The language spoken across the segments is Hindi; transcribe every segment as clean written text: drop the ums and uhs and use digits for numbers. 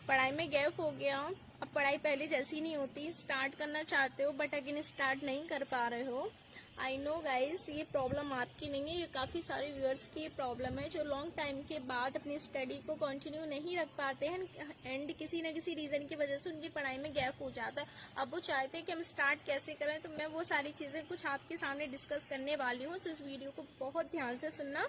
पढ़ाई में गैप हो गया, अब पढ़ाई पहले जैसी नहीं होती, स्टार्ट करना चाहते हो बट अगेन स्टार्ट नहीं कर पा रहे हो। आई नो गाइस, ये प्रॉब्लम आपकी नहीं है, ये काफी सारे व्यूअर्स की प्रॉब्लम है जो लॉन्ग टाइम के बाद अपनी स्टडी को कंटिन्यू नहीं रख पाते हैं एंड किसी न किसी रीजन की वजह से उनकी पढ़ाई में गैप हो जाता है। अब वो चाहते हैं कि हम स्टार्ट कैसे करें, तो मैं वो सारी चीजें कुछ आपके सामने डिस्कस करने वाली हूँ, तो इस वीडियो को बहुत ध्यान से सुनना।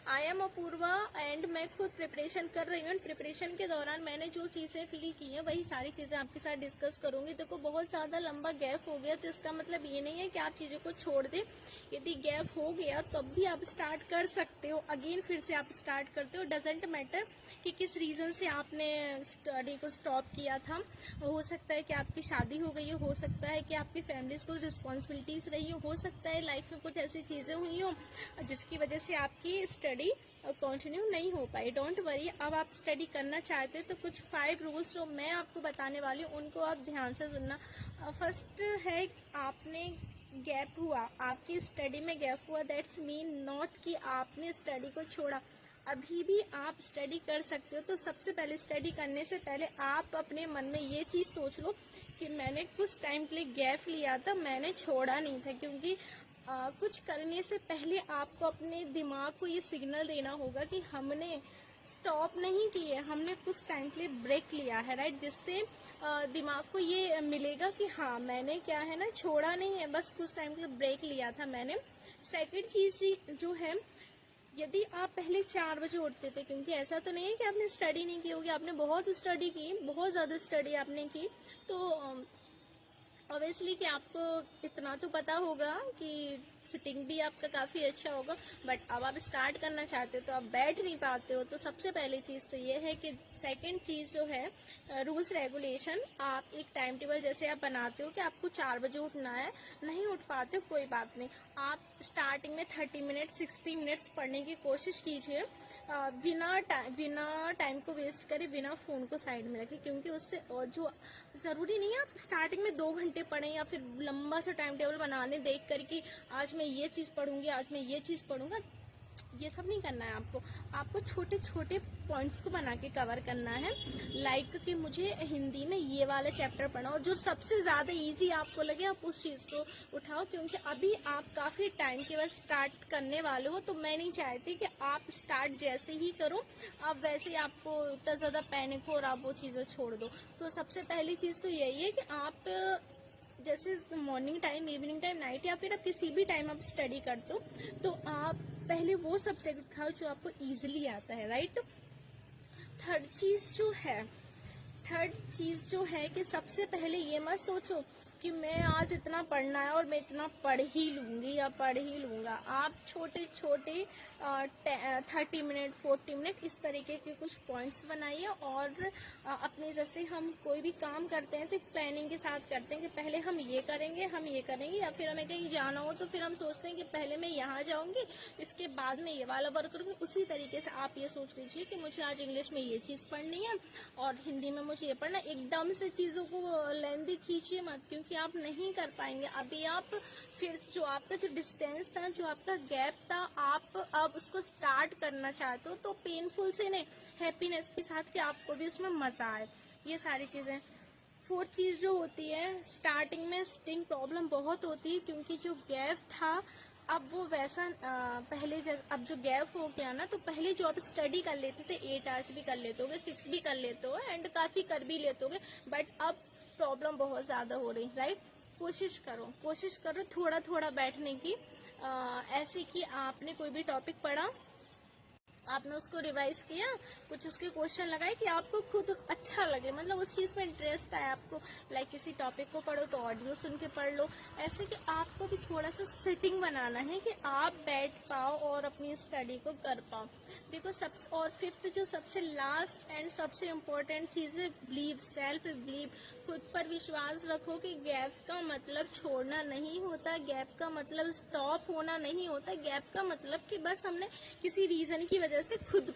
आई एम अपूर्वा एंड मैं खुद प्रिपरेशन कर रही हूँ। प्रिपरेशन के दौरान मैंने जो चीजें फील की हैं वही सारी चीजें आपके साथ डिस्कस करूंगी। देखो, बहुत ज्यादा लंबा गैप हो गया तो इसका मतलब ये नहीं है कि आप चीजों को छोड़ दें। यदि गैप हो गया तब भी आप स्टार्ट कर सकते हो, अगेन फिर से आप स्टार्ट करते हो। डजेंट मैटर कि किस रीजन से आपने स्टडी को स्टॉप किया था। हो सकता है कि आपकी शादी हो गई हो सकता है कि आपकी फैमिलीज को रिस्पॉन्सिबिलिटीज रही हो सकता है लाइफ में कुछ ऐसी चीजें हुई हो जिसकी वजह से आपकी स्टडी कंटिन्यू नहीं हो पाई। डोंट वरी, अब आप स्टडी करना चाहते हैं तो कुछ 5 रूल्स जो मैं आपको बताने वाली हूँ उनको आप ध्यान से सुनना। फर्स्ट है, आपने गैप हुआ, आपकी स्टडी में गैप हुआ, दैट्स मीन नॉट कि आपने स्टडी को छोड़ा। अभी भी आप स्टडी कर सकते हो। तो सबसे पहले स्टडी करने से पहले आप अपने मन में ये चीज सोच लो कि मैंने कुछ टाइम के लिए गैप लिया था, मैंने छोड़ा नहीं था। क्योंकि कुछ करने से पहले आपको अपने दिमाग को ये सिग्नल देना होगा कि हमने स्टॉप नहीं किए, हमने कुछ टाइम के लिए ब्रेक लिया है, राइट। जिससे दिमाग को ये मिलेगा कि हाँ, मैंने क्या है ना, छोड़ा नहीं है, बस कुछ टाइम के लिए ब्रेक लिया था मैंने। सेकंड चीज जो है, यदि आप पहले 4 बजे उठते थे, क्योंकि ऐसा तो नहीं है कि आपने स्टडी नहीं की होगी, आपने बहुत स्टडी की, बहुत ज्यादा स्टडी आपने की, तो ऑब्वियसली कि आपको इतना तो पता होगा कि सिटिंग भी आपका काफी अच्छा होगा। बट अब आप स्टार्ट करना चाहते हो तो आप बैठ नहीं पाते हो। तो सबसे पहली चीज तो ये है कि सेकंड चीज जो है, रूल्स रेगुलेशन। आप एक टाइम टेबल जैसे आप बनाते हो कि आपको 4 बजे उठना है, नहीं उठ पाते हो कोई बात नहीं, आप स्टार्टिंग में 30 मिनट 60 मिनट्स पढ़ने की कोशिश कीजिए, बिना टाइम को वेस्ट करे, बिना फोन को साइड में रखे। क्योंकि उससे और जो जरूरी नहीं है आप स्टार्टिंग में 2 घंटे पढ़ें या फिर लंबा सा टाइम टेबल बनाने देख कर कि आज मैं ये चीज पढ़ूंगी, आज मैं ये चीज पढ़ूंगा, ये सब नहीं करना है आपको छोटे छोटे पॉइंट्स को बना के कवर करना है। लाइक कि मुझे हिंदी में ये वाला चैप्टर पढ़ा और जो सबसे ज्यादा इजी आपको लगे आप उस चीज को उठाओ। क्योंकि अभी आप काफी टाइम के बाद स्टार्ट करने वाले हो, तो मैं नहीं चाहती कि आप स्टार्ट जैसे ही करो अब वैसे ही आपको इतना ज्यादा पैनिक हो और आप वो चीजें छोड़ दो। तो सबसे पहली चीज तो यही है कि आप जैसे morning time, evening time, night या फिर आप किसी भी टाइम आप स्टडी करते हो तो आप पहले वो सब्जेक्ट उठाओ जो आपको इजीली आता है, राइट। थर्ड चीज जो है कि सबसे पहले ये मत सोचो कि मैं आज इतना पढ़ना है और मैं इतना पढ़ ही लूंगी या पढ़ ही लूंगा। आप छोटे छोटे 30 मिनट 40 मिनट इस तरीके के कुछ पॉइंट्स बनाइए और अपने जैसे हम कोई भी काम करते हैं तो एक प्लानिंग के साथ करते हैं कि पहले हम ये करेंगे या फिर हमें कहीं जाना हो तो फिर हम सोचते हैं कि पहले मैं यहाँ जाऊंगी, इसके बाद में ये वाला वर्क करूंगी। उसी तरीके से आप ये सोच लीजिए कि मुझे आज इंग्लिश में ये चीज पढ़नी है और हिंदी में मुझे ये पढ़ना। एकदम से चीजों को लेंथी खींचिए मत, क्योंकि आप नहीं कर पाएंगे। अभी आप फिर जो आपका जो डिस्टेंस था, जो आपका गैप था, आप अब उसको स्टार्ट करना चाहते हो तो पेनफुल से नहीं, हैप्पीनेस के साथ कि आपको भी उसमें मजा आए, ये सारी चीजें। फोर्थ चीज जो होती है, स्टार्टिंग में स्टिंग प्रॉब्लम बहुत होती है क्योंकि जो गैप था अब वो वैसा पहले अब जो गैप हो गया ना, तो पहले जो आप स्टडी कर लेते थे 8 आवर्स भी कर लेते होगे, 6 भी कर लेते हो एंड काफी कर भी लेते होगे, बट अब प्रॉब्लम बहुत ज्यादा हो रही, राइट। कोशिश करो थोड़ा थोड़ा बैठने की, ऐसे कि आपने कोई भी टॉपिक पढ़ा, आपने उसको रिवाइज किया, कुछ उसके क्वेश्चन लगाए कि आपको खुद अच्छा लगे, मतलब उस चीज में इंटरेस्ट आए आपको। लाइक किसी टॉपिक को पढ़ो तो ऑडियो सुन के पढ़ लो, ऐसे कि आपको भी थोड़ा सा सिटिंग बनाना है कि आप बैठ पाओ और अपनी स्टडी को कर पाओ। देखो और फिफ्थ जो सबसे लास्ट एंड सबसे इम्पोर्टेंट चीज है, बिलीव, सेल्फ बिलीव। खुद पर विश्वास रखो कि गैप का मतलब छोड़ना नहीं होता, गैप का मतलब स्टॉप होना नहीं होता, गैप का मतलब कि बस हमने किसी रीजन की वजह से खुद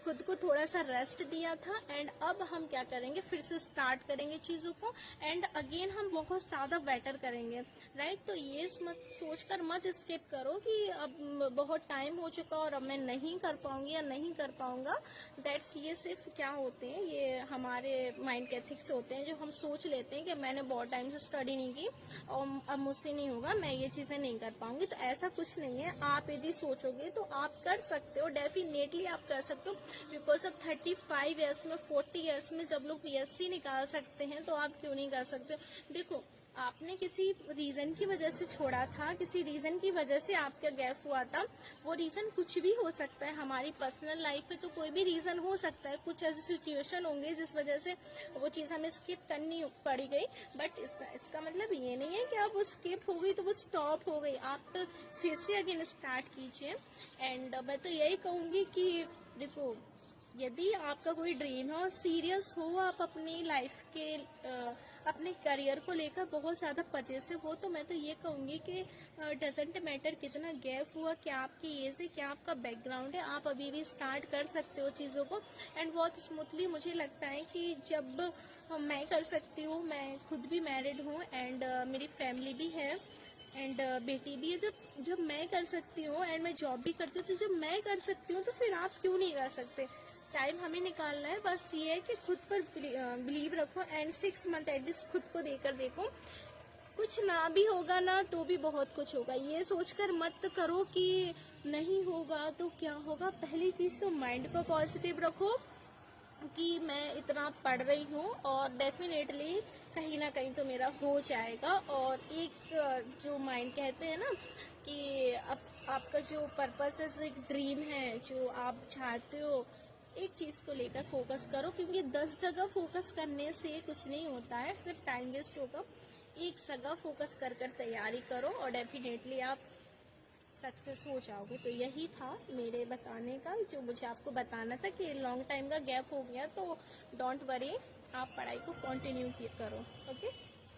खुद को थोड़ा सा रेस्ट दिया था एंड अब हम क्या करेंगे, फिर से स्टार्ट करेंगे चीज़ों को एंड अगेन हम बहुत ज़्यादा बेटर करेंगे, राइट। तो ये मत सोचकर मत स्किप करो कि अब बहुत टाइम हो चुका और अब मैं नहीं कर पाऊंगी या नहीं कर पाऊंगा। दैट्स, ये सिर्फ क्या होते हैं, ये हमारे माइंड के एथिक्स होते हैं जो हम सोच लेते हैं कि मैंने बहुत टाइम से स्टडी नहीं की और अब मुझसे नहीं होगा, मैं ये चीज़ें नहीं कर पाऊंगी। तो ऐसा कुछ नहीं है, आप यदि सोचोगे तो आप कर सकते हो, डेफिनेटली आप कर सकते हो। बिकॉज ऑफ 35 ईयर्स में, 40 ईयर्स में जब लोग PSC निकाल सकते हैं तो आप क्यों नहीं कर सकते। देखो, आपने किसी रीजन की वजह से छोड़ा था, किसी रीजन की वजह से आपका गैप हुआ था, वो रीजन कुछ भी हो सकता है। हमारी पर्सनल लाइफ में तो कोई भी रीजन हो सकता है, कुछ ऐसी सिचुएशन होंगे जिस वजह से वो चीज़ हमें स्किप करनी पड़ी गई, बट इसका मतलब ये नहीं है कि अब वो स्किप हो गई तो वो स्टॉप हो गई। आप फिर से अगेन स्टार्ट कीजिए एंड मैं तो यही कहूँगी कि देखो, यदि आपका कोई ड्रीम है और सीरियस हो, आप अपनी लाइफ के अपने करियर को लेकर बहुत ज़्यादा पजेसिव हो, तो मैं तो ये कहूँगी कि डजेंट मैटर कितना गैप हुआ, क्या आपकी एज है, क्या आपका बैकग्राउंड है, आप अभी भी स्टार्ट कर सकते हो चीज़ों को एंड बहुत स्मूथली। मुझे लगता है कि जब मैं कर सकती हूँ, मैं खुद भी मैरिड हूँ एंड मेरी फैमिली भी है एंड बेटी भी है, जब मैं कर सकती हूँ एंड मैं जॉब भी करती हूँ, तो जब मैं कर सकती हूँ तो फिर आप क्यों नहीं कर सकते। टाइम हमें निकालना है, बस ये है कि खुद पर बिलीव रखो एंड 6 मंथ एटलीस्ट खुद को देकर देखो। कुछ ना भी होगा ना तो भी बहुत कुछ होगा, ये सोचकर मत करो कि नहीं होगा तो क्या होगा। पहली चीज तो माइंड को पॉजिटिव रखो कि मैं इतना पढ़ रही हूँ और डेफिनेटली कहीं ना कहीं तो मेरा हो जाएगा। और एक जो माइंड कहते हैं ना कि आपका जो पर्पस है, जो एक ड्रीम है, जो आप चाहते हो, एक चीज को लेकर फोकस करो, क्योंकि 10 जगह फोकस करने से कुछ नहीं होता है, सिर्फ टाइम वेस्ट होगा। एक जगह फोकस कर तैयारी करो और डेफिनेटली आप सक्सेस हो जाओगे। तो यही था मेरे बताने का, जो मुझे आपको बताना था कि लॉन्ग टाइम का गैप हो गया, तो डोंट वरी, आप पढ़ाई को कंटिन्यू करो। Okay,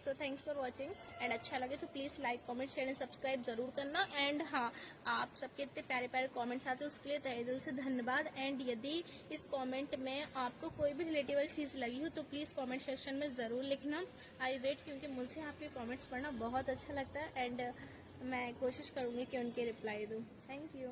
so thanks for watching and अच्छा लगे तो please like, comment, share and subscribe जरूर करना। एंड हाँ, आप सबके इतने प्यारे प्यारे कमेंट्स आते हैं उसके लिए तहे दिल से धन्यवाद। एंड यदि इस कमेंट में आपको कोई भी रिलेटेबल चीज़ लगी हो तो प्लीज़ कमेंट सेक्शन में ज़रूर लिखना। आई वेट, क्योंकि मुझे आपके कमेंट्स पढ़ना बहुत अच्छा लगता है एंड मैं कोशिश करूँगी कि उनके रिप्लाई दूँ। Thank you.